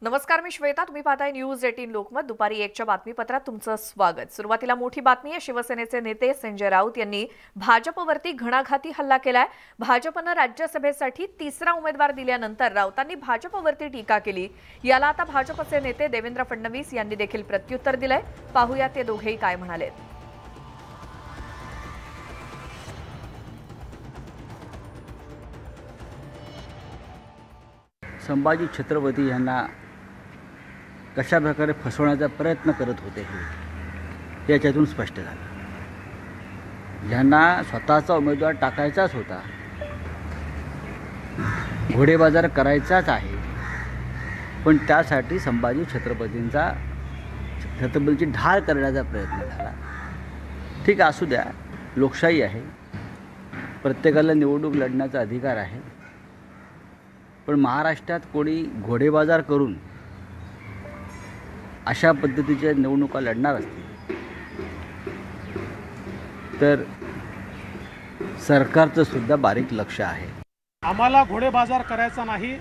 नमस्कार, मी श्वेता. तुम्ही पाहताय न्यूज 18 लोकमत. दुपारी 1च्या बातमीपत्रात तुमचं स्वागत. सुरुवातीला मोठी बातमी आहे. शिवसेनेचे नेते संजय राऊत यांनी भाजपवरती घणाघाती हल्ला केलाय. भाजपनं राज्यसभेसाठी तिसरा उमेदवार दिल्यानंतर राऊतांनी भाजपवरती टीका केली. याला आता भाजपचे नेते देवेंद्र फडणवीस यांनी देखील प्रत्युत्तर दिलंय. पाहूया ते दोघेही काय म्हणालेत. संभाजी छत्रपती यांना कशा प्रकारे फसवण्याचा प्रयत्न करत होते हे याच्यातून स्पष्ट झालं. ज्यांना स्वतःचा उमेदवार टाकायचाच होता, घोडेबाजार करायचाच आहे, पण त्यासाठी संभाजी छत्रपतींची ढाल करण्याचा प्रयत्न झाला. ठीक असू द्या, लोकशाही आहे, प्रत्येकाला निवडणूक लढण्याचा अधिकार आहे. पण महाराष्ट्रात कोणी घोडेबाजार करून अशा पद्धतीच्या निवडणुका लढणार असतील तर सरकारचं सुद्धा बारीक लक्ष आहे. आम्हाला घोडेबाजार करायचा नाही.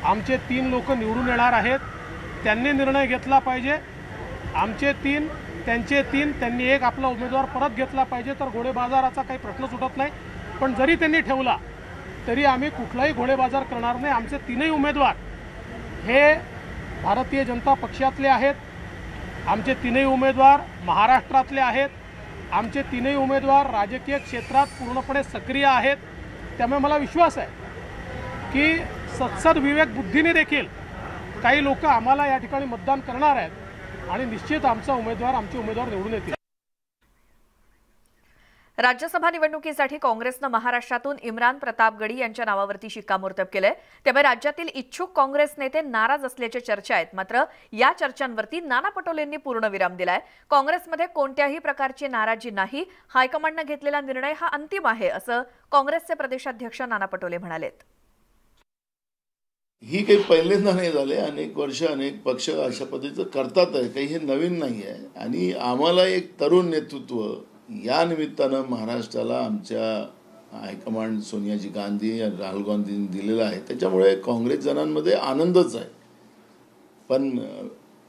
आमचे 3 लोक निवडून येणार आहेत. त्यांनी निर्णय घेतला पाहिजे. आमचे 3, त्यांचे 3, त्यांनी एक आपला उमेदवार परत घेतला पाहिजे. तर घोडेबाजाराचा काही प्रश्न सुटत नाही. पण जरी त्यांनी ठेवला तरी आम्ही कुठलाही घोडेबाजार करणार नाही. आमचे 3ही उमेदवार हे भारतीय जनता पक्षातले आहेत. आमचे 3ही उमेदवार महाराष्ट्रातले आहेत. आमचे 3ही उमेदवार राजकीय क्षेत्रात पूर्णपणे सक्रिय आहेत. त्यामुळे मला विश्वास आहे की सत्सद विवेक बुद्धीने देखील काही लोक आम्हाला या ठिकाणी मतदान करणार आहेत आणि निश्चित आमचे उमेदवार निवडून येतील. राज्यसभा निवडणुकीसाठी काँग्रेसनं महाराष्ट्रातून इम्रान प्रताप गडी यांच्या नावावरती शिक्कामोर्तब केलंय. त्यामुळे राज्यातील इच्छुक काँग्रेस नेते नाराज असल्याच्या चर्चा आहेत. मात्र या चर्चांवरती नाना पटोलेंनी पूर्णविराम दिलाय. काँग्रेसमध्ये कोणत्याही प्रकारची नाराजी नाही. हायकमांडनं घेतलेला निर्णय हा अंतिम आहे, असं काँग्रेसचे प्रदेशाध्यक्ष नाना पटोले म्हणालेत. ही काही पहिल्यांदा नाही झाले. अनेक वर्ष अनेक पक्ष अशा पद्धतीचं करतात आहे. काही हे नवीन नाही आहे. आणि आम्हाला एक तरुण नेतृत्व या निमित्तानं महाराष्ट्राला आमच्या हायकमांड सोनियाजी गांधी राहुल गांधींनी दिलेला आहे. त्याच्यामुळे काँग्रेस जनांमध्ये आनंदच आहे. पण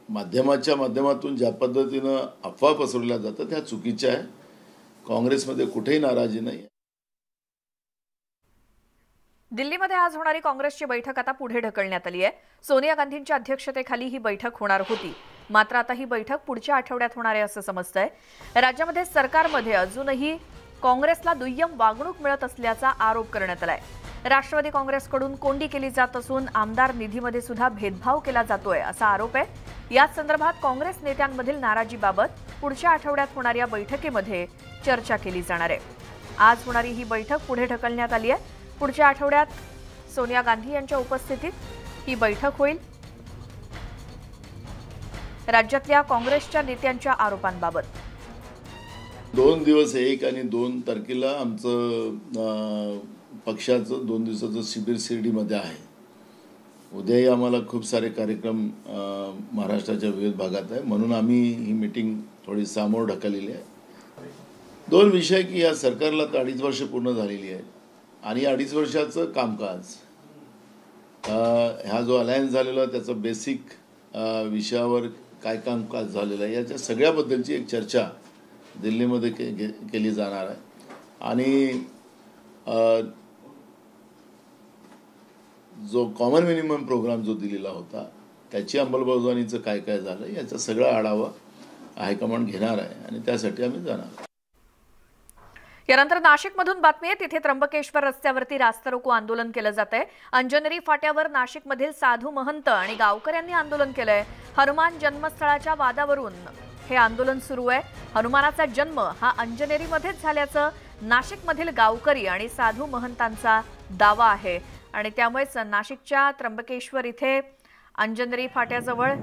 माध्यमाच्या माध्यमातून ज्या पद्धतीनं अफवा पसरवल्या जातात त्या चुकीच्या आहे. काँग्रेसमध्ये कुठेही नाराजी नाही. दिल्लीमध्ये आज होणारी काँग्रेसची बैठक आता पुढे ढकलण्यात आली आहे. सोनिया गांधींच्या अध्यक्षतेखाली ही बैठक होणार होती. मात्र आता ही बैठक पुढच्या आठवड्यात होणार आहे असं समजतंय. राज्यामध्ये सरकारमध्ये अजूनही काँग्रेसला दुय्यम वागणूक मिळत असल्याचा आरोप करण्यात आलाय. राष्ट्रवादी काँग्रेसकडून कोंडी केली जात असून आमदार निधीमध्ये सुद्धा भेदभाव केला जातोय असा आरोप आहे. याच संदर्भात काँग्रेस नेत्यांमधील नाराजीबाबत पुढच्या आठवड्यात होणाऱ्या बैठकीमध्ये चर्चा केली जाणार आहे. आज होणारी ही बैठक पुढे ढकलण्यात आली आहे. पुढच्या आठवड्यात सोनिया गांधी यांच्या उपस्थितीत ही बैठक होईल. राज्यातल्या काँग्रेसच्या नेत्यांच्या आरोपांबाबत 2 दिवस 1 आणि 2 तारखेला आमचं पक्षाचं 2 दिवसाचं शिबिर शिर्डीमध्ये आहे. उद्याही आम्हाला खूप सारे कार्यक्रम महाराष्ट्राच्या विविध भागात आहे. म्हणून आम्ही ही मीटिंग थोडी समोर ढकललेली आहे. 2 विषय की या सरकारला तर 2.5 वर्ष पूर्ण झालेली आहे आणि 2.5 वर्षाचं कामकाज ह्या जो अलायन्स झालेला त्याचं बेसिक विषयावर काय कामकाज झालेलं आहे याच्या सगळ्याबद्दलची एक चर्चा दिल्लीमध्ये केली जाणार आहे. आणि जो कॉमन मिनिमम प्रोग्राम जो दिलेला होता त्याची अंमलबजावणीचं काय काय झालं याचा सगळा आढावा हायकमांड घेणार आहे आणि त्यासाठी आम्ही जाणार. यानंतर नाशिकमधून बातमी आहे. तिथे त्र्यंबकेश्वर रस्त्यावरती रास्ता रोको आंदोलन केलं जात आहे. अंजनेरी फाट्यावर नाशिकमधील साधू महंत आणि गावकऱ्यांनी आंदोलन केलंय. हनुमान जन्मस्थळाच्या वादावरून हे आंदोलन सुरू आहे. हनुमानाचा जन्म हा अंजनेरीमध्येच झाल्याचं नाशिकमधील गावकरी आणि साधू महंतांचा दावा आहे. आणि त्यामुळेच नाशिकच्या त्र्यंबकेश्वर इथे अंजनेरी फाट्याजवळ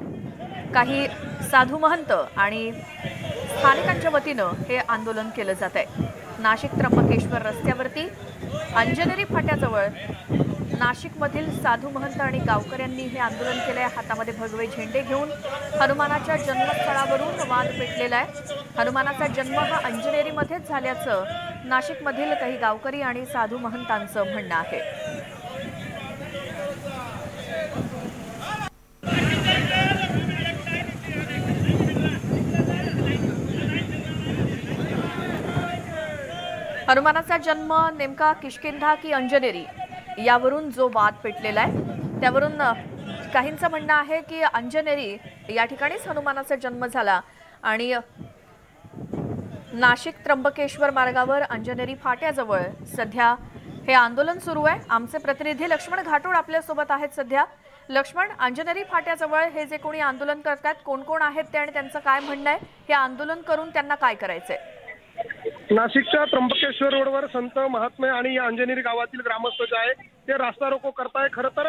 काही साधू महंत आणि स्थानिकांच्या वतीनं हे आंदोलन केलं जात आहे. नाशिक त्र्यंबकेश्वर रस्त्यावरती अंजनेरी फाट्याजवळ नाशिकमधील साधू महंत आणि गावकऱ्यांनी हे आंदोलन केलंय. हातामध्ये भगवे झेंडे घेऊन हनुमानाच्या जन्मस्थळावरून वाद पेटलेला आहे. हनुमानाचा जन्म हा अंजनेरीमध्येच झाल्याचं नाशिकमधील काही गावकरी आणि साधू महंतांचं म्हणणं आहे. हनुमानाचा जन्म नेमका किष्किंधा की अंजनेरी यावरून जो वाद पेटलेला आहे त्यावरून काहींचं म्हणणं आहे की अंजनेरी या ठिकाणीच हनुमानाचा जन्म झाला आणि नाशिक त्र्यंबकेश्वर मार्गावर अंजनेरी फाट्याजवळ सध्या हे आंदोलन सुरू आहे। आमचे प्रतिनिधी लक्ष्मण घाटोड आपल्या सोबत आहेत सध्या। लक्ष्मण, अंजनेरी फाट्याजवळ हे जे कोणी आंदोलन करतात कोण कोण आहेत ते आणि त्यांचं काय म्हणणं आहे, हे आंदोलन करून त्यांना काय करायचंय? नाशिकच्या त्र्यंबकेश्वर रोडवर संत महात्मे आणि या अंजनेरी गावातील ग्रामस्थ जे आहे ते रास्ता रोको करताय। खरं तर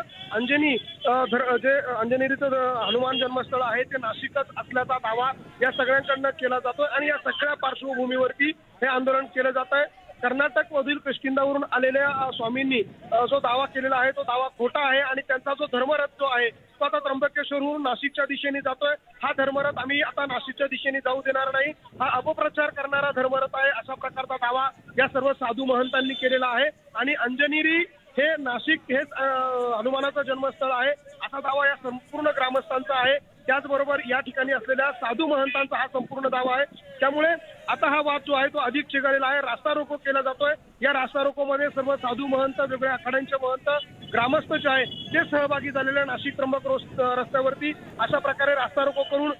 जे अंजनेरीचं हनुमान जन्मस्थळ आहे ते नाशिकच असल्याचा दावा या सगळ्यांकडनं केला जातोय आणि या सगळ्या पार्श्वभूमीवरती हे आंदोलन केलं जात आहे। कर्नाटकमधील किष्किंधावरून आलेल्या स्वामींनी जो दावा केलेला आहे तो दावा खोटा आहे आणि त्यांचा जो धर्मरथ जो आहे तो आता त्र्यंबकेश्वरवरून नाशिकच्या दिशेने जातोय। हा धर्मरथ आम्ही आता नाशिकच्या दिशेने जाऊ देणार नाही, हा अपप्रचार करणारा धर्मरथ आहे अशा प्रकारचा दावा या सर्व साधू महंतांनी केलेला आहे आणि अंजनेरी हे नाशिक हेच हनुमानाचं जन्मस्थळ आहे असा दावा या संपूर्ण ग्रामस्थांचा आहे। त्याचबरोबर या ठिकाणी असलेल्या साधू महंतांचा हा संपूर्ण दावा आहे। त्यामुळे आता हा वाद जो आहे तो अधिक चिघळलेला आहे। रास्ता रोको केला जातोय। या रास्ता रोकोमध्ये सर्व साधू महंत, वेगवेगळ्या आखाड्यांचे महंत, ग्रामस्थ जे आहे ते सहभागी झालेले नाशिक त्र्यंबक रस्त्यावरती अशा प्रकारे रास्ता रोको करून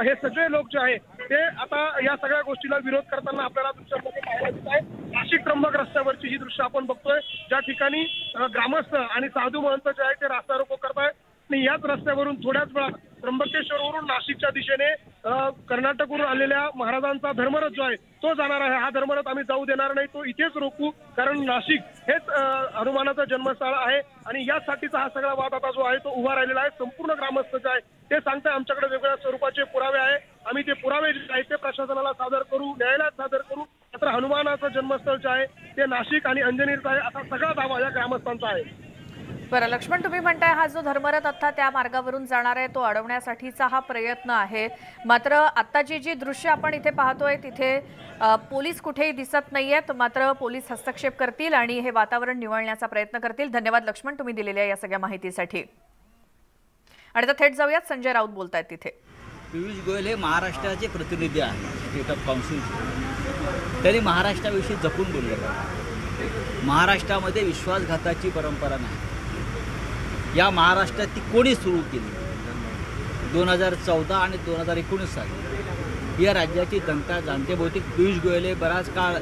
हे सगळे लोक जे आहे ते आता या सगळ्या गोष्टीला विरोध करताना आपल्याला दृश्यामध्ये पाहायला दिसत आहे। नाशिक त्र्यंबक रस्त्यावरची ही दृश्य आपण बघतोय ज्या ठिकाणी ग्रामस्थ आणि साधू महंत जे आहे ते रास्ता रोको करताय आणि याच रस्त्यावरून थोड्याच वेळात त्र्यंबकेश्वरवरून नाशिकच्या दिशेने कर्नाटकवरून आलेल्या महाराजांचा धर्मरथ जो आहे तो जाणार आहे। हा धर्मरथ आम्ही जाऊ देणार नाही, तो इथेच रोखू, कारण नाशिक हेच हनुमानाचं जन्मस्थळ आहे आणि यासाठीचा हा सगळा वाद आता जो आहे तो उभा राहिलेला आहे। संपूर्ण ग्रामस्थ जे आहे ते सांगताय आमच्याकडे वेगवेगळ्या स्वरूपाचे पुरावे आहे, आम्ही ते पुरावे जे आहेत ते प्रशासनाला सादर करू, न्यायालयात सादर करू। मात्र हनुमानाचं जन्मस्थळ जे आहे ते नाशिक आणि अंजनेरीचं आहे असा सगळा दावा या ग्रामस्थांचा आहे। बरं लक्ष्मण, तुम्ही म्हणताय हा जो धर्मरथ आता त्या मार्गावरून जाणार आहे तो अडवण्यासाठीचा हा प्रयत्न आहे, मात्र आता जी दृश्य आपण इथे पाहतोय तिथे पोलीस कुठेही दिसत नाहीयेत, मात्र पोलीस हस्तक्षेप करतील आणि हे वातावरण निवळण्याचा प्रयत्न करतील। धन्यवाद लक्ष्मण तुम्ही दिलेल्या या सगळ्या माहितीसाठी। आणि आता थेट जाऊयात, संजय राऊत बोलतायत तिथे। पियुष गोयल हे महाराष्ट्राचे प्रतिनिधी आहेत स्टेट ऑफ काउन्सिल, त्यांनी महाराष्ट्राविषयी जपून बोललेलं आहे। महाराष्ट्रामध्ये विश्वासघाताची परंपरा नाही, या महाराष्ट्रात ती कोणी सुरू केली 2014 आणि 2019 साली या राज्याची जनता जाणते। बहुतेक पियुष गोयल हे बराच काळ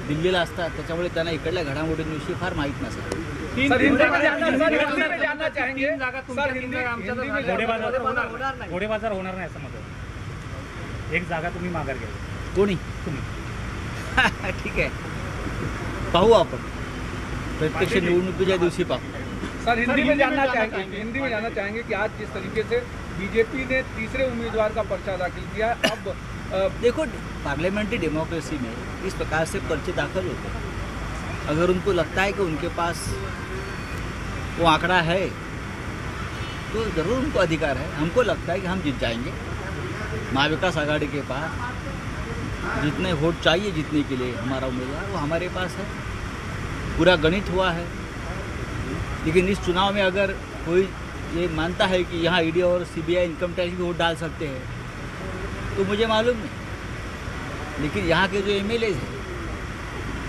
दिल्लीला असतात त्याच्यामुळे त्यांना इकडल्या घडामोडींविषयी फार माहीत नसतं। घोडेबाजार होणार नाही असं मत, एक जागा तुम्ही माघार घ्या। कोणी तुम्ही ठीक आहे, पाहू आपण प्रत्यक्ष निवडणुकीच्या दिवशी पाहू। सर हिंदी में जानना चाहेंगे कि आज जिस तरीके से बीजेपी ने तीसरे उम्मीदवार का पर्चा दाखिल किया, अब देखो पार्लियामेंट्री डेमोक्रेसी में इस प्रकार से पर्चे दाखिल होते हैं, अगर उनको लगता है कि उनके पास वो आंकड़ा है तो ज़रूर उनको अधिकार है। हमको लगता है कि हम जीत जाएंगे। महाविकास आघाड़ी के पास जितने वोट चाहिए जीतने के लिए हमारा उम्मीदवार वो हमारे पास है, पूरा गणित हुआ है। लेकिन इस चुनाव में अगर कोई ये मानता है कि यहाँ ईडी और सीबीआई इनकम टैक्स भी वोट डाल सकते हैं तो मुझे मालूम नहीं, लेकिन यहाँ के जो एमएलएज हैं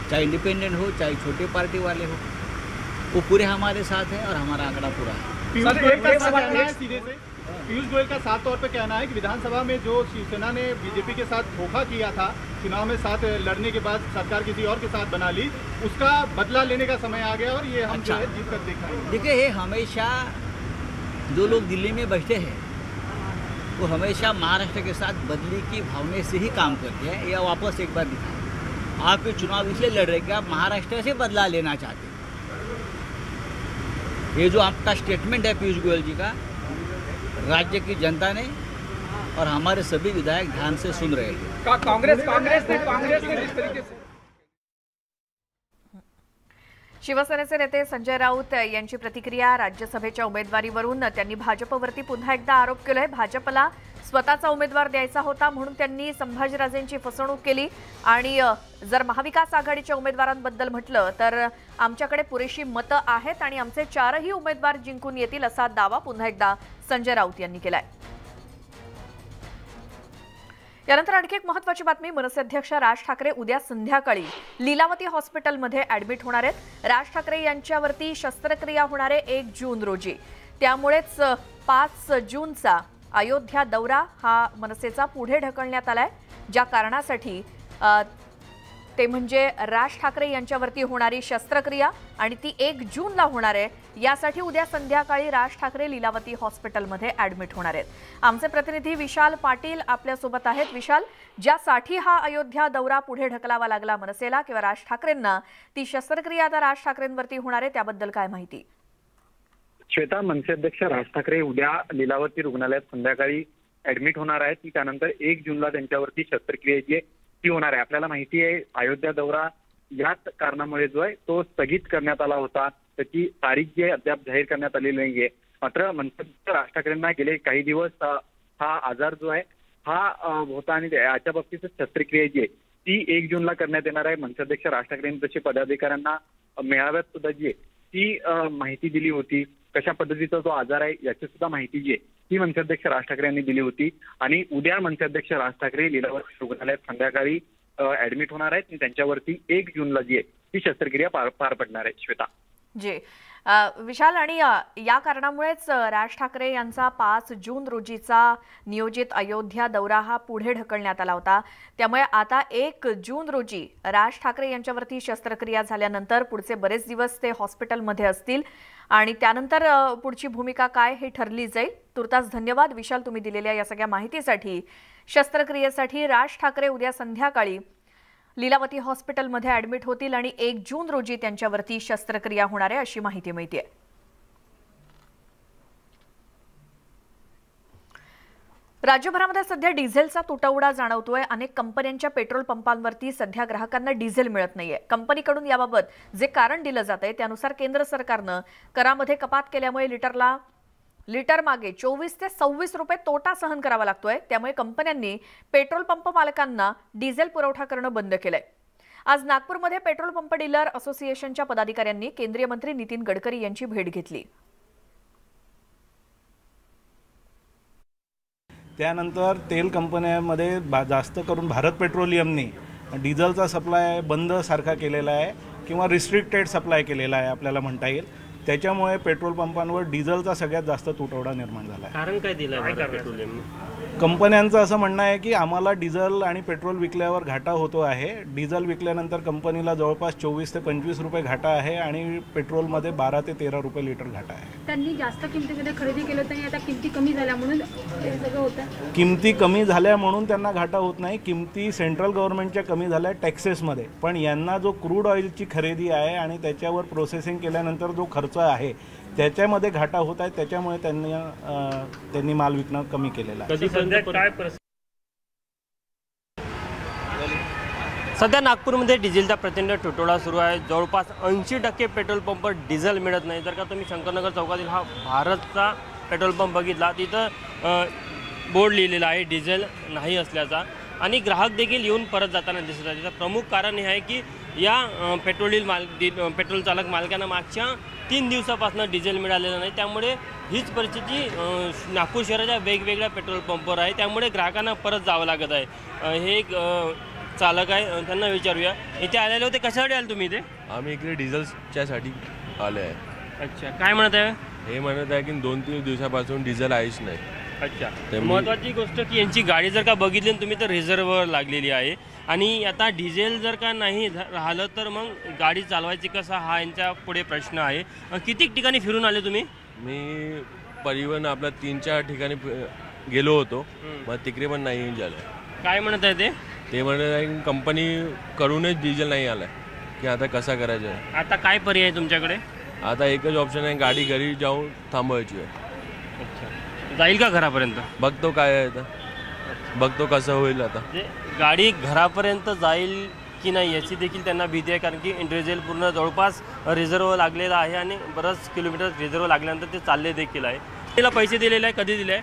चाहे इंडिपेंडेंट हो चाहे छोटे पार्टी वाले हो वो पूरे हमारे साथ हैं और हमारा आंकड़ा पूरा है। पीयूष गोयल का साफ तौर पे कहना है कि विधानसभा में जो शिवसेना ने बीजेपी के साथ धोखा किया था, चुनाव में साथ लड़ने के बाद सरकार किसी और के साथ बना ली, उसका बदला लेने का समय आ गया और ये हम जो है जीत कर दिखाएंगे। देखिए ये हमेशा जो लोग दिल्ली में बैठे हैं वो हमेशा महाराष्ट्र के साथ बदली की भावना से ही काम करते हैं। या वापस एक बार दिखाएं, आप ये चुनाव इसलिए लड़ रहे हैं कि आप महाराष्ट्र से बदला लेना चाहते हैं। ये जो आपका स्टेटमेंट है पीयूष गोयल जी का, राज्य की जनता ने और हमारे सभी विधायक ध्यान से सुन रहे हैं। कांग्रेस ने जिस तरीके से शिवसेनेचे नेते संजय राऊत यांची प्रतिक्रिया राज्यसभेच्या उमेदवारीवरून त्यांनी भाजपवरती पुन्हा एकदा आरोप केलाय। भाजपला स्वतःचा उमेदवार द्यायचा होता म्हणून त्यांनी संभाजीराजेंची फसवणूक केली आणि जर महाविकास आघाडीच्या उमेदवारांबद्दल म्हटलं तर आमच्याकडे पुरेशी मतं आहेत आणि आमचे 4ही उमेदवार जिंकून येतील असा दावा पुन्हा एकदा संजय राऊत यांनी केलाय। यानंतर आणखी एक महत्त्वाची बातमी. मनसे अध्यक्ष राज ठाकरे उद्या संध्याकाळी लीलावती हॉस्पिटलमध्ये ॲडमिट होणार आहेत. राज ठाकरे यांच्यावरती शस्त्रक्रिया होणार आहे 1 जून रोजी. त्यामुळेच 5 जूनचा अयोध्या दौरा हा मनसेचा पुढे ढकलण्यात आलाय. ज्या कारणासाठी ते म्हणजे राज ठाकरे यांच्यावरती होणारी शस्त्रक्रिया आणि ती 1 जूनला होणार आहे. यासाठी उद्या संध्याकाळी राज ठाकरे लीलावती हॉस्पिटलमध्ये ॲडमिट होणार आहेत. आमचे प्रतिनिधी विशाल पाटील आपल्यासोबत आहेत. विशाल, ज्यासाठी हा अयोध्या दौरा पुढे ढकलावा लागला मनसेला किंवा राज ठाकरेंना, ती शस्त्रक्रिया आता राज ठाकरेंवरती होणार आहे, त्याबद्दल काय माहिती? श्वेता, मनसे अध्यक्ष राज ठाकरे उद्या लीलावती रुग्णालयात संध्याकाळी ऍडमिट होणार आहेत. ती त्यानंतर 1 जूनला त्यांच्यावरती शस्त्रक्रिया जी ती होणार आहे. आपल्याला माहिती आहे अयोध्या दौरा याच कारणामुळे जो आहे तो स्थगित करण्यात आला होता. त्याची तारीख जी आहे अद्याप जाहीर करण्यात आलेली नाहीये. मात्र मनसे अध्यक्ष राज ठाकरेंना गेले काही दिवस हा आजार जो आहे हा होता आणि याच्या बाबतीत शस्त्रक्रिया जी आहे ती 1 जूनला करण्यात येणार आहे. मनसे अध्यक्ष राज ठाकरेंनी तशी पदाधिकाऱ्यांना मेळाव्यात सुद्धा जी आहे ती माहिती दिली होती. कशा पद्धतीचा जो आजार आहे याची सुद्धा माहिती जी आहे ती मनसे अध्यक्ष राज ठाकरे यांनी दिली होती. आणि उद्या मनसे अध्यक्ष राज ठाकरे लीलावती रुग्णालयात संध्याकाळी ऍडमिट होणार आहेत आणि त्यांच्यावरती 1 जूनला जी आहे ती शस्त्रक्रिया पार पडणार आहे. श्वेता जी, विशाल, आणि या कारणामुळेच राज ठाकरे यांचा 5 जून रोजीचा नियोजित अयोध्या दौरा हा पुढे ढकलण्यात आला होता. त्यामुळे आता 1 जून रोजी राज ठाकरे यांच्यावरती शस्त्रक्रिया झाल्यानंतर पुढचे बरेच दिवस ते हॉस्पिटलमध्ये असतील आणि त्यानंतर पुढची भूमिका काय हे ठरली जाईल. तुर्तास धन्यवाद विशाल, तुम्ही दिलेल्या या सगळ्या माहितीसाठी. शस्त्रक्रियेसाठी राज ठाकरे उद्या संध्याकाळी लीलावती हॉस्पिटलमध्ये ॲडमिट होतील आणि 1 जून रोजी त्यांच्यावरती शस्त्रक्रिया होणार आहे अशी माहिती मिळते. राज्यभरामध्ये सध्या डिझेलचा तुटवडा जाणवतोय. अनेक कंपन्यांच्या पेट्रोल पंपांवरती सध्या ग्राहकांना डिझेल मिळत नाहीये. कंपनीकडून याबाबत जे कारण दिलं जात आहे त्यानुसार केंद्र सरकारनं करामध्ये कपात केल्यामुळे लिटर मागे 24 ते 26 रुपये तोटा सहन करावा लागतोय. त्यामुळे कंपन्यांनी पेट्रोल पंप मालकांना डिझेल पुरवठा करणं बंद केलंय. आज नागपूरमध्ये पेट्रोल पंप डीलर असोसिएशनच्या पदाधिकाऱ्यांनी केंद्रीय मंत्री नितीन गडकरी यांची भेट घेतली. त्यानंतर तेल कंपन्यांमध्ये जास्त करून भारत पेट्रोलियमने डिझेलचा सप्लाय बंद सारखा केलेला आहे किंवा रिस्ट्रिक्टेड सप्लाय केलेला आहे आपल्याला म्हणता येईल. त्याच्यामुळे पेट्रोल पंपांवर डिझेलचा सगळ्यात जास्त तुटवडा निर्माण झाला आहे. कारण काय दिलं भारत पेट्रोलियम? कंपन्यांचं असं म्हणणं आहे की आम्हाला डिझेल आणि पेट्रोल विकल्यावर घाटा होतो आहे. डिझेल विकल्यानंतर कंपनीला जवळपास 24 ते 25 रुपये घाटा आहे आणि पेट्रोलमध्ये 12 ते 13 रुपये लिटर घाटा आहे. त्यांनी जास्त किमतीमध्ये खरेदी केलं तरी आता किमती कमी झाल्या म्हणून हे सगळं होतं. किमती कमी झाल्या म्हणून त्यांना घाटा होत नाही. किमती सेंट्रल गव्हर्नमेंटच्या कमी झाल्या टॅक्सेसमध्ये, पण यांना जो क्रूड ऑइलची खरेदी आहे आणि त्याच्यावर प्रोसेसिंग केल्यानंतर जो खर्च आहे त्याच्यामध्ये घाटा होत आहे. त्याच्यामुळे त्यांनी माल विकणं कमी केलेलं आहे. सध्या नागपूरमध्ये डिझेलचा प्रचंड तुटवडा सुरू आहे. जवळपास 80% पेट्रोल पंप डिझेल मिळत नाही. जर का तुम्ही शंकरनगर चौकातील हा भारतचा पेट्रोल पंप बघितला तिथं बोर्ड लिहिलेला आहे डिझेल नाही असल्याचा आणि ग्राहक देखील येऊन परत जाताना दिसत आहे. त्याचं प्रमुख कारण हे आहे की या पेट्रोल चालक मालकांना मागच्या 3 दिवसापासून डिझेल मिळालेलं नाही. त्यामुळे हीच परिस्थिती नागपूर शहराच्या वेगवेगळ्या पेट्रोल पंपवर आहे. त्यामुळे ग्राहकांना परत जावं लागत आहे. हे एक चालक आहे, त्यांना विचारूया. इथे आलेले होते, कशासाठी आले तुम्ही इथे? आम्ही इकडे डिझेलच्यासाठी आले आहे. अच्छा, काय म्हणत आहे? हे म्हणत आहे की 2-3 दिवसापासून डिझेल आहेच नाही. अच्छा, महत्त्वाची गोष्ट की यांची गाडी जर का बघितली तुम्ही तर रिझर्ववर लागलेली आहे आणि आता डिझेल जर का नाही राहिलं तर मग गाडी चालवायची कसा हा यांच्या पुढे प्रश्न आहे. किती ठिकाणी फिरून आले तुम्ही? मी परिवहन आपल्या 3-4 ठिकाणी गेलो होतो, मग तिकडे पण नाही झालं. काय म्हणत आहे ते म्हणत आहे की कंपनी कडूनच डिझेल नाही आलं की आता कसा करायचं आहे. आता काय पर्याय आहे तुमच्याकडे? आता एकच ऑप्शन आहे, गाडी घरी जाऊन थांबवायची आहे. अच्छा, जाईल का घरापर्यंत? बघतो काय आहे, आता बघतो कसं होईल. आता गाडी घरापर्यंत जाईल की नाही याची देखील त्यांना भीती आहे, कारण की डिझेल पूर्ण जवळपास रिझर्व लागलेला आहे आणि बरंच किलोमीटर रिझर्व लागल्यानंतर ते चालले देखील आहे. त्याला पैसे दिलेले आहे, कधी दिले आहे?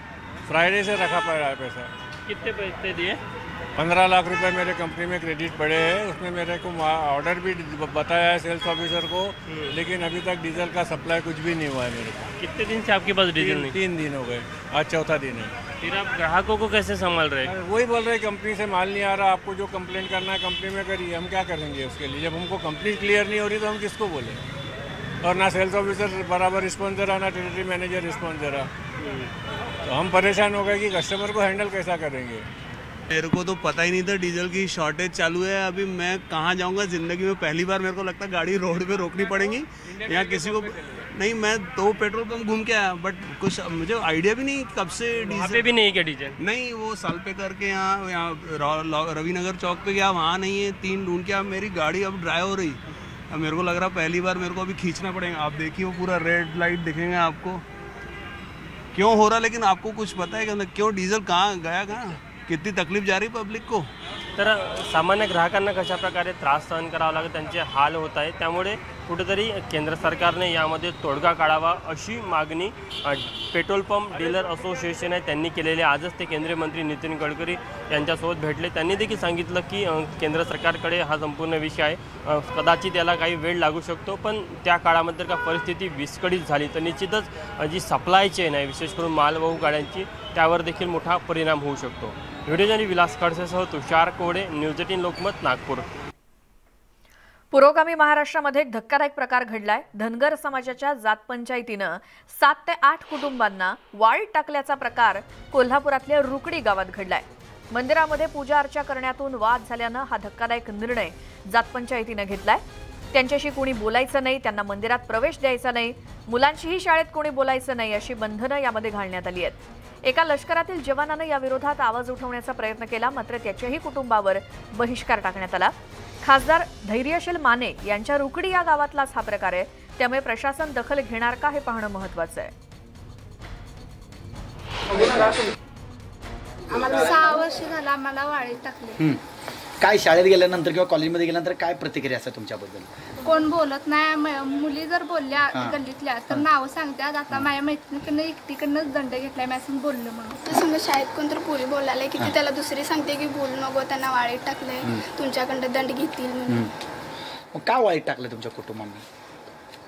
फ्रायडे से रखा पड़ा है पैसा. कितने पैसे दिए? 15 लाख रुपए मेरे कंपनी में क्रेडिट पड़े हैं। उसमें मेरे को ऑर्डर भी बताया है सेल्स ऑफिसर को, लेकिन अभी तक डीजल का सप्लाई कुछ भी नहीं हुआ है मेरे को। कितने दिन से आपके पास डीजल नहीं? 3 दिन हो गए, आज चौथा दिन है। फिर आप ग्राहकों को कैसे संभाल रहे हैं? वही बोल रहे कंपनी से माल नहीं आ रहा, आपको जो कंप्लेंट करना है कंपनी में करिए, हम क्या करेंगे उसके लिए? जब हमको कंपनी क्लियर नहीं हो रही तो हम किसको बोले? और ना सेल्स ऑफिसर बराबर रिस्पॉन्स दे रहा, ना टेरिटरी मैनेजर रिस्पॉन्स दे रहा, तो हम परेशान हो गए कि कस्टमर को हैंडल कैसा करेंगे। मेरे को तो पता ही नहीं था डीजल की शॉर्टेज चालू है। अभी मैं कहाँ जाऊँगा? ज़िंदगी में पहली बार मेरे को लगता है गाड़ी रोड पे रोकनी पड़ेगी या किसी को नहीं। मैं 2 पेट्रोल पंप घूम के आया, बट कुछ मुझे आइडिया भी नहीं कब से डीजल भी नहीं है क्या डीजल? नहीं, वो साल पे करके यहाँ रविनगर चौक पे गया, वहाँ नहीं है। 3 ढूंढ के मेरी गाड़ी अब ड्राइव हो रही। अब मेरे को लग रहा पहली बार मेरे को अभी खींचना पड़ेगा। आप देखिए वो पूरा रेड लाइट दिखेंगे आपको, क्यों हो रहा, लेकिन आपको कुछ पता है कि क्यों डीजल कहाँ गया, कहाँ किती तकलीफ जा रही पब्लिक को? तर सामान्य ग्राहकांना कशा प्रकारे त्रास सहन करावा लागत, त्यांचे हाल होत आहे। त्यामुळे कुठेतरी केंद्र सरकारने यामध्ये तोडगा काढावा अशी मागणी पेट्रोल पंप डीलर असोसिएशन आहे त्यांनी केलेली। आजच ते केंद्रीय मंत्री नितीन गडकरी यांच्यासोबत भेटले। त्यांनी देखील सांगितलं की केंद्र सरकारकडे हा संपूर्ण विषय आहे, कदाचित याला काही वेळ लागू शकतो, पण त्या काळामध्ये का परिस्थिती विस्कळीत झाली तर निश्चितच जी सप्लाय चेन आहे विशेष करून मालवाहू गाड्यांची त्यावर देखील मोठा परिणाम होऊ शकतो। व्हिडिओ जर्नलिस्ट विलास खडसेसह तुषार कोडे, न्यूज 18 लोकमत, नागपूर। पुरोगामी महाराष्ट्रामध्ये एक धक्कादायक प्रकार घडलाय। धनगर समाजाच्या जात पंचायतीनं 7 ते 8 कुटुंबांना वाळीत टाकल्याचा प्रकार कोल्हापुरातल्या रुकडी गावात घडलाय। मंदिरामध्ये पूजा अर्चा करण्यातून वाद झाल्यानं हा धक्कादायक निर्णय जात पंचायतीनं घेतलाय। त्यांच्याशी कोणी बोलायचं नाही, त्यांना मंदिरात प्रवेश द्यायचा नाही, मुलांशीही शाळेत कोणी बोलायचं नाही अशी बंधनं यामध्ये घालण्यात आली आहेत। एका लष्करातील जवानानं या विरोधात आवाज उठवण्याचा प्रयत्न केला, मात्र त्याच्याही कुटुंबावर बहिष्कार टाकण्यात आला। खासदार धैर्यशील माने यांच्या रुकडी या गावातलाच हा प्रकार आहे, त्यामुळे प्रशासन दखल घेणार का हे पाहणं महत्त्वाचं आहे। आम्हाला 6 वर्ष झालं आम्हाला वाळीत टाकले। काय शाळेत गेल्यानंतर किंवा कॉलेजमध्ये गेल्यानंतर काय प्रतिक्रिया असते तुमच्याबद्दल? कोण बोलत नाही, मुली जर बोलल्या गल्लीतल्या तर नाव सांगतात। आता माझ्या मैत्रिणीकडनं एकटीकडनंच दंड घेतलाय, मी असं बोललं म्हणून। तर समजा शाळेत कोणतरी पोरी बोलायला की त्याला दुसरी सांगते की बोलू नको, त्यांना वाळीत टाकलंय, तुमच्याकडनं दंड घेतील म्हणून। मग का वाळीत टाकलं तुमच्या कुटुंबाने?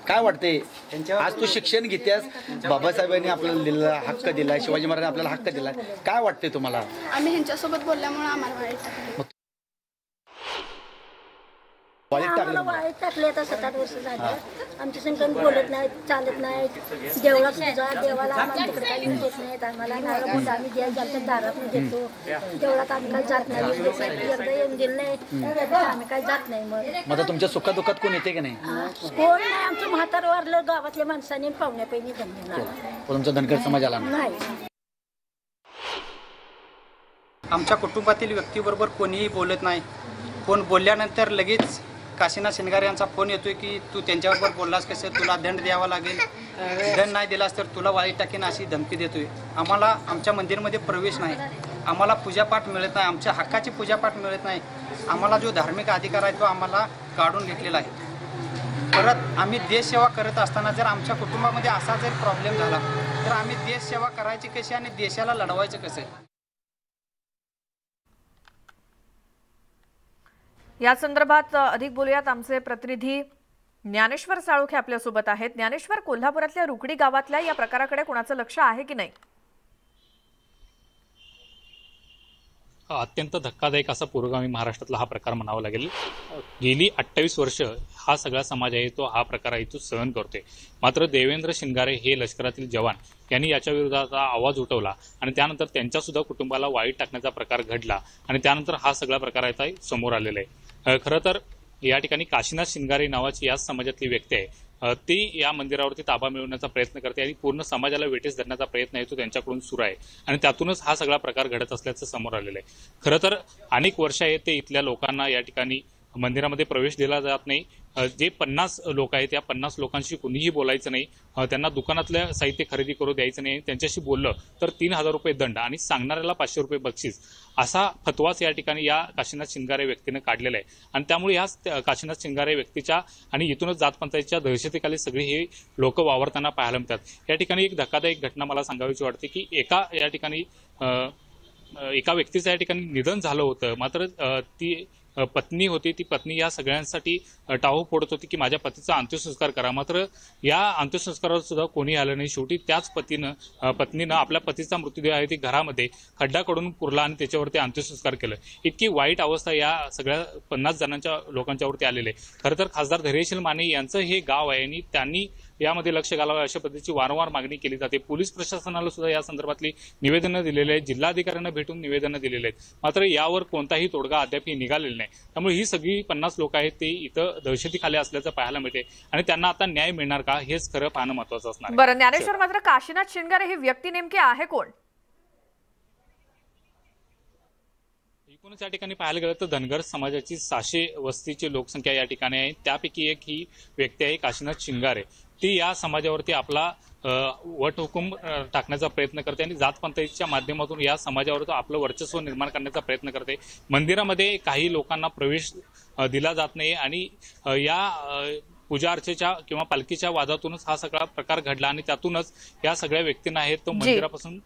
काय वाटते? आज तू शिक्षण घेतेस, बाबासाहेबांनी आपल्याला दिलेला हक्क दिलाय, शिवाजी महाराजांनी आपल्याला हक्क दिलाय, काय वाटते तुम्हाला? आम्ही ह्यांच्यासोबत बोलल्यामुळे आम्हाला वाळीत टाकलं। वाळीत टाकले आता 7-8 वर्ष झाले। आमच्या संघ बोलत नाही, चालत नाही, देवळात सुद्धा देवाला आम्हाला तिकडे काही देत नाहीत। आम्हाला नारळ मोठा आम्ही द्यायला जातो, दारात देतो, देवळात आम्ही काही जात नाही, एकदा येऊन गेलं नाही आम्ही काही जात नाही। मग आता तुमच्या सुखादुखात कोण येते की नाही? कोण नाही, आमचं म्हातारं वारलं गावातल्या माणसाने पाहुण्या पैनी जमलेला तुमचा धनगर समाजाला नाही। आमच्या कुटुंबातील व्यक्तीबरोबर कोणीही बोलत नाही। कोण बोलल्यानंतर लगेच काशीनाथ शिंगारे यांचा फोन येतोय की तू त्यांच्याबरोबर बोललास कसं, तुला दंड द्यावा लागेल, दंड नाही दिलास तर तुला वाळीत टाकेन अशी धमकी देतोय। आम्हाला आमच्या मंदिरमध्ये प्रवेश नाही, आम्हाला पूजापाठ मिळत नाही, आमच्या हक्काची पूजापाठ मिळत नाही, आम्हाला जो धार्मिक अधिकार आहे तो आम्हाला काढून घेतलेला आहे। परत आम्ही देशसेवा करत असताना जर आमच्या कुटुंबामध्ये असा जर प्रॉब्लेम झाला तर आम्ही देशसेवा करायची कशी आणि देशाला लढवायचं कसं? या संदर्भात अधिक बोलूयात। आमचे प्रतिनिधी ज्ञानेश्वर साळुखे आपल्यासोबत आहेत। ज्ञानेश्वर, कोल्हापुरातल्या रुकडी गावातल्या या प्रकाराकडे कोणाचं लक्ष आहे की नाही? अत्यंत धक्कादायक असा पुरोगामी महाराष्ट्रातला हा प्रकार म्हणावा लागेल। गेली 28 वर्ष हा सगळा समाज आहे तो हा प्रकार इथून सहन करतोय। मात्र देवेंद्र शिंगारे हे लष्करातील जवान यांनी याच्या विरोधात आवाज उठवला आणि त्यानंतर त्यांच्या सुद्धा कुटुंबाला वाळीत टाकण्याचा प्रकार घडला आणि त्यानंतर हा सगळा प्रकार आता समोर आलेला आहे। खरं तर या ठिकाणी काशीनाथ शिंगारे नावाची याच समाजातली व्यक्ती आहे, ती या मंदिरावरती ताबा मिळवण्याचा प्रयत्न करते आणि पूर्ण समाजाला वेठीस धरण्याचा प्रयत्न आहे तो त्यांच्याकडून सुरू आहे आणि त्यातूनच हा सगळा प्रकार घडत असल्याचं समोर आलेलं आहे। खरं तर अनेक वर्ष आहेत ते इथल्या लोकांना या ठिकाणी मंदिरामध्ये प्रवेश दिला जात नाही। जे 50 लोक आहेत त्या 50 लोकांशी कुणीही बोलायचं नाही, त्यांना दुकानातलं साहित्य खरेदी करू द्यायचं नाही, त्यांच्याशी बोललं तर 3000 रुपये दंड आणि सांगणाऱ्याला 500 रुपये बक्षीस असा फतवाच या ठिकाणी या काशीनाथ शिंगारे व्यक्तीनं काढलेला आहे आणि त्यामुळे या काशीनाथ शिंगारे व्यक्तीच्या आणि इथूनच जातपंचायतीच्या दहशतीखाली सगळी हे लोक वावरताना पाहायला मिळतात। या ठिकाणी एक धक्कादायक घटना मला सांगावीची वाटते की एका या ठिकाणी एका व्यक्तीचं या ठिकाणी निधन झालं होतं, मात्र ती पत्नी होती, ती पत्नी या सगळ्यांसाठी टाहो फोडत होती की माझ्या पतीचा अंत्यसंस्कार करा, मात्र या अंत्यसंस्कारावर सुद्धा कोणी आलं नाही. शेवटी त्याच पत्नीनं आपल्या पतीचा मृतदेह आहे ती घरामध्ये खड्डा कडून पुरला आणि त्याच्यावरती अंत्यसंस्कार केलं. इतकी वाईट अवस्था या सगळ्या 50 जणांच्या लोकांच्यावरती आलेली आहे. खरं तर खासदार धैर्यशील माने यांचं हे गाव आहे आणि त्यांनी यामध्ये लक्ष घालावं अशा पद्धतीची वारंवार मागणी केली जाते. पोलीस प्रशासनाला सुद्धा या संदर्भातली निवेदनं दिलेली आहेत, जिल्हाधिकाऱ्यांना भेटून निवेदनं दिलेली आहेत, मात्र यावर कोणताही तोडगा अद्याप निघालेला नाही. त्यामुळे ही सगळी 50 लोक आहेत ते इथं दहशतीखाली असल्याचं पाहायला मिळते आणि त्यांना आता न्याय मिळणार का हेच खरं पाहणं महत्वाचं असणार आहे. बरं ज्ञानेश्वर, मात्र काशीनाथ शिंगारे ही व्यक्ती नेमकी आहे कोण? एकूणच या ठिकाणी पाहायला गेलं तर धनगर समाजाची 600 वस्तीची लोकसंख्या या ठिकाणी आहे. त्यापैकी एक ही व्यक्ती आहे काशीनाथ शिंगारे. ती या समाजावरती आपला वटहुकूम टाकण्याचा प्रयत्न करते आणि जातपंचायतीच्या माध्यमातून या समाजावर आपलं वर्चस्व निर्माण करण्याचा प्रयत्न करते. मंदिरामध्ये काही लोकांना प्रवेश दिला जात नाही आणि या पूजा अर्चेच्या किंवा पालखीच्या वादातूनच हा सगळा प्रकार घडला आणि त्यातूनच या सगळ्या व्यक्तींना आहेत तो मंदिरापासून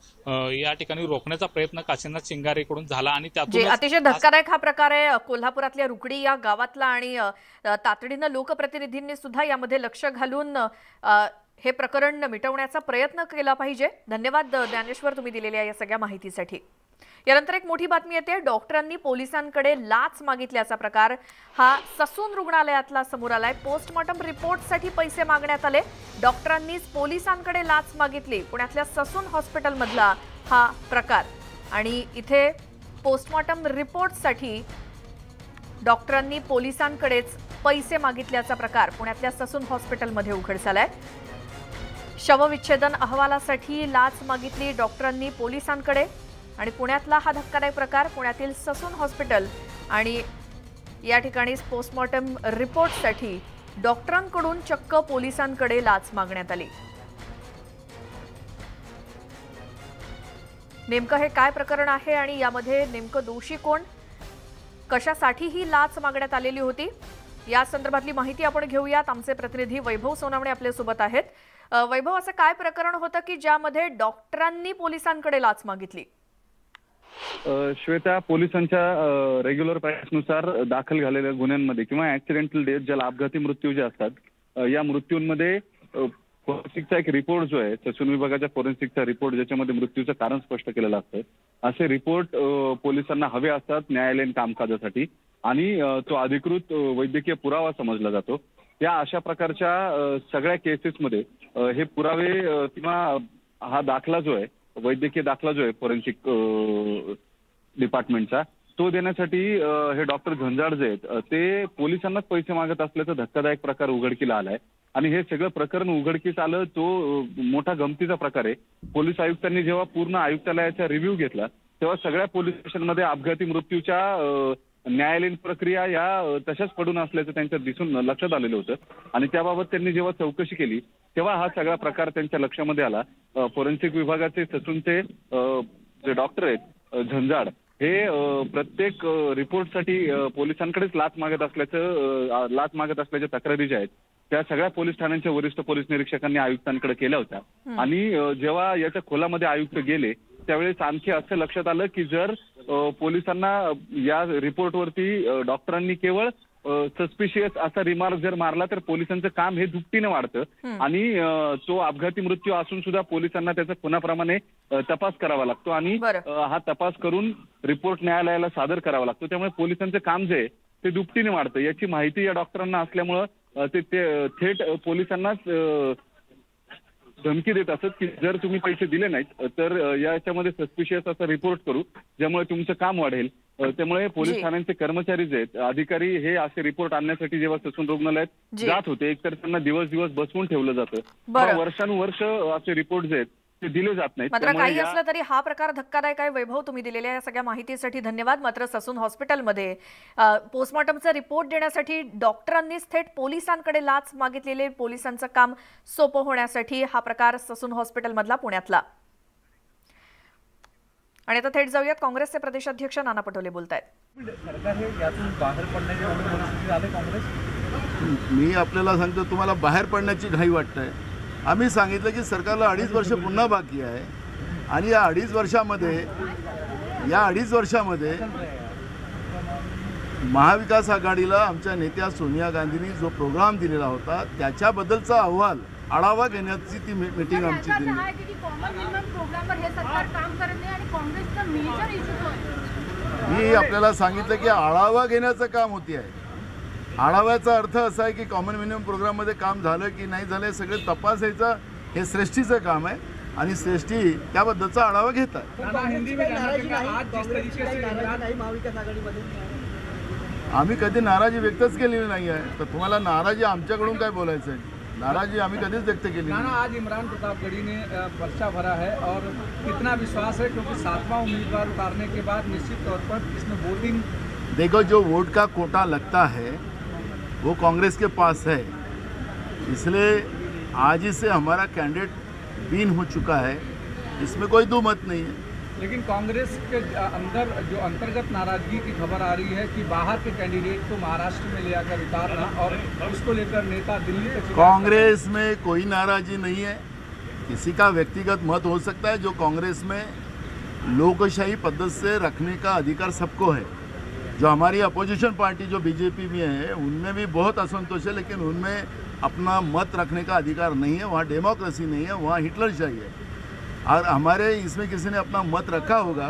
या ठिकाणी रोखण्याचा प्रयत्न काशीनाथ शिंगारेकडून झाला आणि त्यातून अतिशय धक्कादायक हा प्रकार आहे. कोल्हापुरातल्या रुकडी या गावातला आणि तातडीनं लोकप्रतिनिधींनी सुद्धा यामध्ये लक्ष घालून हे प्रकरण मिटवण्याचा प्रयत्न केला पाहिजे. धन्यवाद ज्ञानेश्वर, तुम्ही दिलेल्या या सगळ्या माहितीसाठी. यानंतर एक मोठी बातमी येते. डॉक्टरांनी पोलिसांकडे लाच मागितल्याचा प्रकार हा ससून रुग्णालयातला समोर आलाय. पोस्टमॉर्टम रिपोर्टसाठी पैसे मागण्यात आले. डॉक्टरांनीच पोलिसांकडे लाच मागितली. पुण्यातल्या ससून हॉस्पिटलमधला हा प्रकार आणि इथे पोस्टमॉर्टम रिपोर्टसाठी डॉक्टरांनी पोलिसांकडेच पैसे मागितल्याचा प्रकार पुण्यातल्या ससून हॉस्पिटलमध्ये उघड झालाय. शवविच्छेदन अहवालासाठी लाच मागितली डॉक्टरांनी पोलिसांकडे आणि पुण्यातला हा धक्कादायक प्रकार पुण्यातील ससून हॉस्पिटल आणि या ठिकाणी पोस्टमॉर्टम रिपोर्टसाठी डॉक्टरांकडून चक्क पोलिसांकडे लाच मागण्यात आली. नेमकं हे काय प्रकरण आहे आणि यामध्ये नेमकं दोषी कोण, कशासाठी ही लाच मागण्यात आलेली होती, या संदर्भातली माहिती आपण घेऊयात. आमचे प्रतिनिधी वैभव सोनावणे आपल्या सोबत आहेत. वैभव, असं काय प्रकरण होतं की ज्यामध्ये डॉक्टरांनी पोलिसांकडे लाच मागितली? श्वेता, पोलिसांच्या रेग्युलर प्रॅक्टिसनुसार दाखल झालेल्या गुन्ह्यांमध्ये किंवा ऍक्सिडेंटल डेथ, ज्याला अपघाती मृत्यू जे असतात, या मृत्यूंमध्ये फॉरेन्सिकचा एक रिपोर्ट जो आहे, ससून विभागाच्या फॉरेन्सिकचा रिपोर्ट, ज्याच्यामध्ये मृत्यूचं कारण स्पष्ट केलेलं असतं, असे रिपोर्ट पोलिसांना हवे असतात न्यायालयीन कामकाजासाठी आणि तो अधिकृत वैद्यकीय पुरावा समजला जातो. या अशा प्रकारच्या सगळ्या केसेसमध्ये हे पुरावे किंवा हा दाखला जो आहे, वैद्यकीय दाखला जो आहे फॉरेन्सिक डिपार्टमेंटचा, तो देण्यासाठी हे डॉक्टर झंजाड जे आहेत ते पोलिसांनाच पैसे मागत असल्याचा धक्कादायक प्रकार उघडकीला आलाय. आणि हे सगळं प्रकरण उघडकीस आलं तो मोठा गमतीचा प्रकार आहे. पोलीस आयुक्तांनी जेव्हा पूर्ण आयुक्तालयाचा रिव्ह्यू घेतला तेव्हा सगळ्या पोलीस स्टेशनमध्ये अपघाती मृत्यूच्या न्यायालयीन प्रक्रिया या तशाच पडून असल्याचं त्यांच्या दिसून लक्षात आलेलं होतं आणि त्याबाबत त्यांनी जेव्हा चौकशी केली तेव्हा हा सगळा प्रकार त्यांच्या लक्षामध्ये आला. फॉरेन्सिक विभागाचे ससूनचे जे डॉक्टर आहेत झंजाड, हे प्रत्येक रिपोर्टसाठी पोलिसांकडेच लाच मागत असल्याच्या तक्रारी ज्या आहेत त्या सगळ्या पोलीस ठाण्यांच्या वरिष्ठ पोलीस निरीक्षकांनी आयुक्तांकडे केल्या होत्या. आणि जेव्हा याच्या खोलामध्ये आयुक्त गेले त्यावेळेस आणखी असं लक्षात आलं की जर पोलिसांना या रिपोर्टवरती डॉक्टरांनी केवळ सस्पिशियस असा रिमार्क जर मारला तर पोलिसांचं काम हे दुपटीने वाढतं आणि तो अपघाती मृत्यू असून सुद्धा पोलिसांना त्याचा खुनाप्रमाणे तपास करावा लागतो आणि हा तपास करून रिपोर्ट न्यायालयाला सादर करावा लागतो. त्यामुळे पोलिसांचं काम जे आहे ते दुपटीने वाढतं. याची माहिती या डॉक्टरांना असल्यामुळं ते थेट पोलिसांनाच धमकी देत असत की जर तुम्ही पैसे दिले नाहीत तर याच्यामध्ये सस्पिशियस असा रिपोर्ट करू ज्यामुळे तुमचं काम वाढेल. त्यामुळे पोलीस ठाण्यांचे कर्मचारी जे आहेत, अधिकारी, हे असे रिपोर्ट आणण्यासाठी जेव्हा ससून रुग्णालयात जात होते एकतर त्यांना दिवस दिवस बसवून ठेवलं जातं. वर्षानुवर्ष असे रिपोर्ट जे आहेत ते दिले जात नाहीत. मात्र काही असलं तरी हा प्रकार धक्कादायक आहे. वैभव, तुम्ही दिलेल्या या सगळ्या माहितीसाठी धन्यवाद. मात्र ससून हॉस्पिटलमध्ये पोस्टमॉर्टमचा रिपोर्ट देण्यासाठी डॉक्टरांनीच थेट पोलिसांकडे लाच मागितलेले, पोलिसांचं काम सोपं होण्यासाठी हा प्रकार ससून हॉस्पिटलमधला पुण्यातला. आणि आता थेट जाऊयात, काँग्रेसचे प्रदेशाध्यक्ष नाना पटोले बोलतायत. सरकार हे यातून बाहेर पडण्याची परिस्थिती आली काँग्रेस? मी आपल्याला सांगतो, तुम्हाला बाहेर पडण्याची घाई वाटतंय. आम्ही सांगितलं की सरकारला 2.5 वर्ष पुन्हा बाकी आहे आणि या 2.5 वर्षामध्ये या 2.5 वर्षामध्ये महाविकास आघाडीला आमच्या नेत्या सोनिया गांधींनी जो प्रोग्राम दिलेला होता त्याच्याबद्दलचा अहवाल आढावा घेण्याची ती मीटिंग आमची दिली. मी आपल्याला सांगितलं की आढावा घेण्याचं काम होते आहे. आढाव्याचा अर्थ असा आहे की कॉमन मिनिमम प्रोग्राममध्ये काम झालं की नाही झालं सगळे तपासायचं हे श्रेष्ठीचं काम आहे आणि श्रेष्ठी त्याबद्दलचा आढावा घेत आहे. आम्ही कधी नाराजी व्यक्तच केलेली नाही आहे. तर तुम्हाला नाराजी आमच्याकडून काय बोलायचं आहे? नाराजी आम्ही कधीच व्यक्त केली नहीं। आज इमरान प्रतापगढ़ी ने पर्चा भरा है और कितना विश्वास है, क्योंकि 7वां उम्मीदवार उतारने के बाद निश्चित तौर पर इसमें वोटिंग, देखो जो वोट का कोटा लगता है वो कांग्रेस के पास है, इसलिए आज ही से हमारा कैंडिडेट बीन हो चुका है, इसमें कोई दो मत नहीं है। लेकिन कांग्रेस के अंदर जो अंतर्गत नाराजगी की खबर आ रही है कि बाहर के कैंडिडेट को महाराष्ट्र में ले आकर उतारना और इसको लेकर नेता दिल्ली तक। कांग्रेस में कोई नाराजी नहीं है, किसी का व्यक्तिगत मत हो सकता है। जो कांग्रेस में लोकशाही पद्धति से रखने का अधिकार सबको है। जो हमारी अपोजिशन पार्टी जो बीजेपी में है उनमें भी बहुत असंतोष है, लेकिन उनमें अपना मत रखने का अधिकार नहीं है। वहाँ डेमोक्रेसी नहीं है, वहाँ हिटलरशाही है। और हमारे इसमें किसी ने अपना मत रखा होगा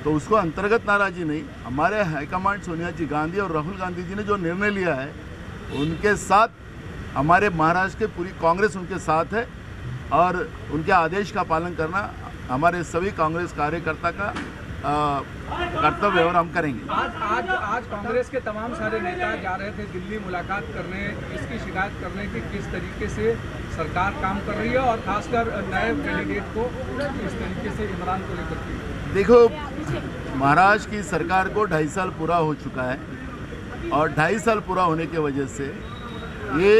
तो उसको अंतर्गत नाराजी नहीं। हमारे हाईकमांड सोनिया जी गांधी और राहुल गांधी जी ने जो निर्णय लिया है उनके साथ हमारे महाराष्ट्र के पूरी कांग्रेस उनके साथ है और उनके आदेश का पालन करना हमारे सभी कांग्रेस कार्यकर्ता का कर्तव्य और हम करेंगे। आज कांग्रेस के तमाम सारे नेता जा रहे थे दिल्ली मुलाकात करने, इसकी शिकायत करने की किस तरीके से सरकार काम कर रही है और खासकर नए कैंडिडेट को किस तरीके से इमरान को लेकर। देखो, महाराष्ट्र की सरकार को 2.5 साल पूरा हो चुका है और 2.5 साल पूरा होने की वजह से ये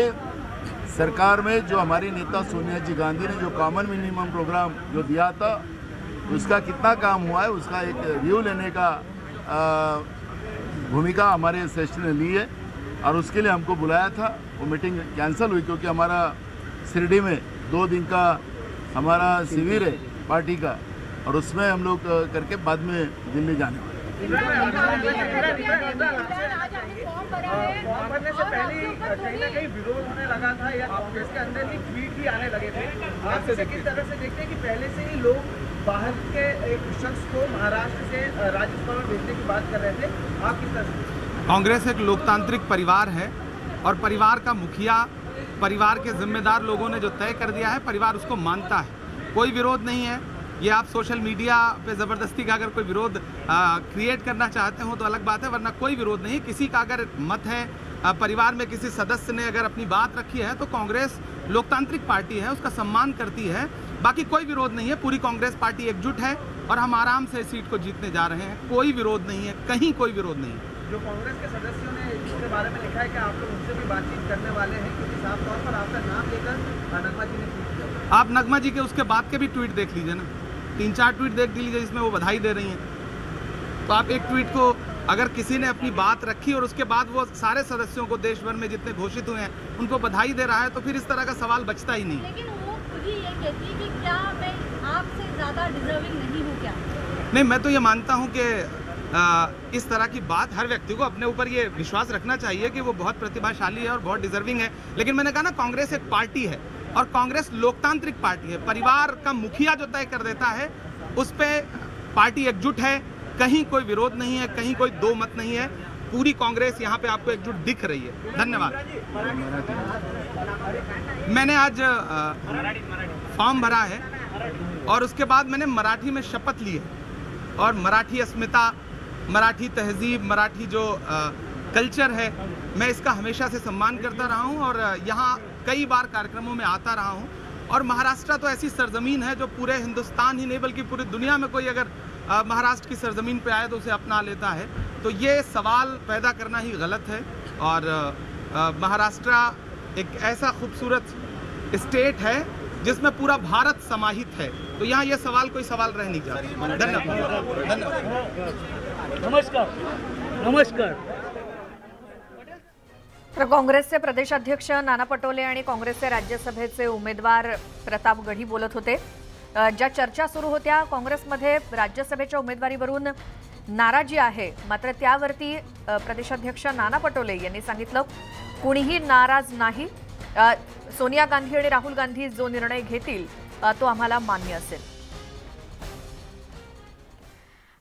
सरकार में जो हमारी नेता सोनिया जी गांधी ने जो कॉमन मिनिमम प्रोग्राम जो दिया था उसका कितना काम हुआ है उसका एक रिव्यू लेने का भूमिका हमारे श्रेष्ठ ने ली है और उसके लिए हमको बुलाया था। वो मीटिंग कैंसिल हुई क्योंकि हमारा शिरडी में 2 दिन का हमारा शिविर है पार्टी का और उसमें हम लोग करके बाद में दिल्ली जाने वाले। भरने से पहले कहीं ना कहीं विरोध होने लगा था या कांग्रेस के अंदर भी ट्वीट भी आने लगे थे। आप किस तरह से देखते हैं कि पहले से ही लोग बाहर के एक शख्स को महाराष्ट्र से राज्यसभा में भेजने की बात कर रहे थे, आप किस तरह से? कांग्रेस एक लोकतांत्रिक परिवार है और परिवार का मुखिया, परिवार के जिम्मेदार लोगों ने जो तय कर दिया है परिवार उसको मानता है। कोई विरोध नहीं है। ये आप सोशल मीडिया पे ज़बरदस्ती का अगर कोई विरोध क्रिएट करना चाहते हो तो अलग बात है, वरना कोई विरोध नहीं है। किसी का अगर मत है, परिवार में किसी सदस्य ने अगर अपनी बात रखी है तो कांग्रेस लोकतांत्रिक पार्टी है, उसका सम्मान करती है। बाकी कोई विरोध नहीं है। पूरी कांग्रेस पार्टी एकजुट है और हम आराम से सीट को जीतने जा रहे हैं। कोई विरोध नहीं है, कहीं कोई विरोध नहीं है। जो कांग्रेस के सदस्यों ने इसके बारे में लिखा है कि आप लोग उनसे भी बातचीत करने वाले हैं, क्योंकि साफ तौर पर आपका नाम लेकर नगमा जी ने ट्वीट किया। आप नगमा जी के उसके बाद के भी ट्वीट देख लीजिए ना, 3-4 ट्वीट देख लीजिए जिसमें वो बधाई दे रही हैं। तो आप एक ट्वीट को अगर किसी ने अपनी बात रखी और उसके बाद वो सारे सदस्यों को देश भर में जितने घोषित हुए हैं उनको बधाई दे रहा है तो फिर इस तरह का सवाल बचता ही नहीं। लेकिन वो खुद ही ये कहती है कि क्या मैं आपसे ज़्यादा डिजर्विंग नहीं हूँ क्या? नहीं, मैं तो ये मानता हूँ कि इस तरह की बात हर व्यक्ति को अपने ऊपर ये विश्वास रखना चाहिए कि वो बहुत प्रतिभाशाली है और बहुत डिजर्विंग है। लेकिन मैंने कहा ना, कांग्रेस एक पार्टी है और कांग्रेस लोकतांत्रिक पार्टी है। परिवार का मुखिया जो तय कर देता है उस पर पार्टी एकजुट है। कहीं कोई विरोध नहीं है, कहीं कोई दो मत नहीं है। पूरी कांग्रेस यहाँ पे आपको एकजुट दिख रही है। धन्यवाद। मैंने आज फॉर्म भरा है और उसके बाद मैंने मराठी में शपथ ली है और मराठी अस्मिता, मराठी तहजीब, मराठी जो कल्चर है, मैं इसका हमेशा से सम्मान करता रहा हूँ और यहाँ कई बार कार्यक्रमों में आता रहा हूँ। और महाराष्ट्र तो ऐसी सरजमीन है जो पूरे हिंदुस्तान ही नहीं बल्कि पूरी दुनिया में कोई अगर महाराष्ट्र की सरजमीन पे आए तो उसे अपना लेता है। तो ये सवाल पैदा करना ही गलत है। और महाराष्ट्र एक ऐसा खूबसूरत स्टेट है जिसमें पूरा भारत समाहित है, तो यहाँ ये सवाल कोई सवाल रह नहीं जाता। धन्यवाद। नमस्कार। नमस्कार। तर काँग्रेसचे प्रदेशाध्यक्ष नाना पटोले आणि काँग्रेसचे राज्यसभेचे उमेदवार प्रताप गढी बोलत होते। ज्या चर्चा सुरू होत्या काँग्रेसमध्ये राज्यसभेच्या उमेदवारीवरून नाराजी आहे, मात्र त्यावरती प्रदेशाध्यक्ष नाना पटोले यांनी सांगितलं कुणीही नाराज नाही. सोनिया गांधी आणि राहुल गांधी जो निर्णय घेतील तो आम्हाला मान्य असेल.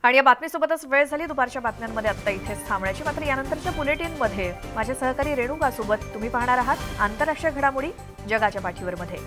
आणि या बातमीसोबतच वेळ झाली दुपारच्या बातम्यांमध्ये आत्ता इथेच थांबण्याची. मात्र यानंतरच्या बुलेटिनमध्ये माझे सहकारी रेणुका सोबत तुम्ही पाहणार आहात आंतरराष्ट्रीय घडामोडी जगाच्या पाठीवर मध्ये.